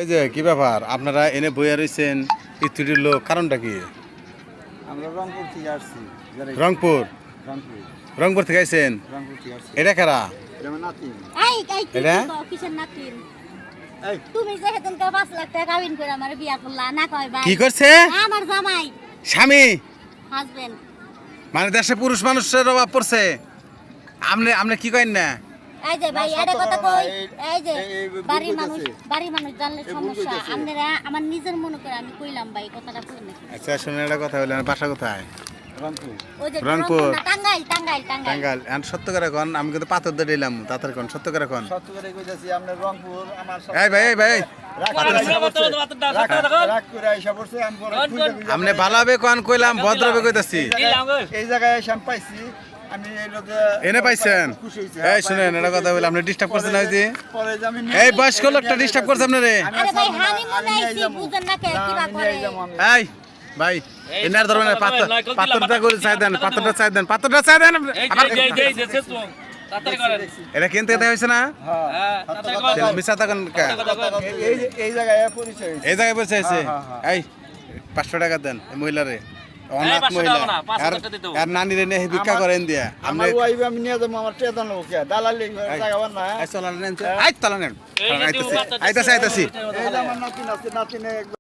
এই যে কি ব্যাপার আপনারা এনে বইয়া রয়েছেন ইত্যাদির লোক কারণটা কি? আমরা রংপুর থেকে আসছি। রংপুর রংপুর রংপুর থেকে আইছেন? রংপুর থেকে আসছি। এটা কারা? এটা আমার নাতিন। এটা? কিসের নাতিন? এই তুমি যে হেতন কা 5 লাখ টাকা কাবিন করে আমার বিয়া করলা না কয় ভাই? কি করছে? আমার জামাই, স্বামী হাজবেন্ড। মানে দেশে পুরুষ মানুষের অভাব পড়ছে। আপনি আপনি কি করেন না? এই যে ভাই না, এটা সত্য কথা কথা কই, না, এই যে এই ভুল বাড়ির কইতাছে। মানুষ জানলে ভুল সমস্যা। কইতাছে। আপনারা আমার নিজের মনে করে আমি কইলাম ভাই কথাটা কই নাকি। আচ্ছা শুনে একটা কথা বললেন, বাসা কোথায়? রংপুর। ওই যে রংপুর। না, টাঙ্গাইল। টাঙ্গাইল। এখন সত্য করে কোন, আমি কিন্তু পাথর দিয়ে দিলাম, তাড়াতাড়ি কোন, সত্য করে কোন। সত্য করে কইতাছি আমরা রংপুর আমার সাথে এই ভাই রাগ করে আইসা পড়ছে আমি পরে আপনি ভালোভাবে কোন কইলাম, ভদ্রভাবে কইতাছি। এই জায়গায় এসে আমি পাইছি আমি এই লোকে এনে পাইছেন? খুশি হইছি। এই শুনেন একটা কথা বলে, আপনি ডিস্টার্ব করছেন না? ওই যে পরে যে আমি এই বয়স্ক লোকটা ডিস্টার্ব করছে আপনারে। আরে ভাই হানিমুন আইছি বুঝেন না কে কিবা করে। এই ভাই এনার ধরনের পাথরটা করে চাই দেন, পাথরটা চাই দেন, পাথরটা চাই দেন। এটা কিনতে দেওয়া হয়েছে না? মিশা তখন এই জায়গায় পরিচয় হইছে। এই জায়গায় বসে আছে। হ্যাঁ। এই 500 টাকা দেন এই মহিলারে, অনাথ মহিলা। আর নানিরে নিয়ে ভিক্ষা করেন দিয়া আপনি। আমার ওয়াইফ আমি নিয়ে যাবো আমার টেদা নেবো কে দালালি জায়গা না চলান নেন, আই চলান নেন, আইতাছি। এই যে আমার নাতিন আছে নাতিনে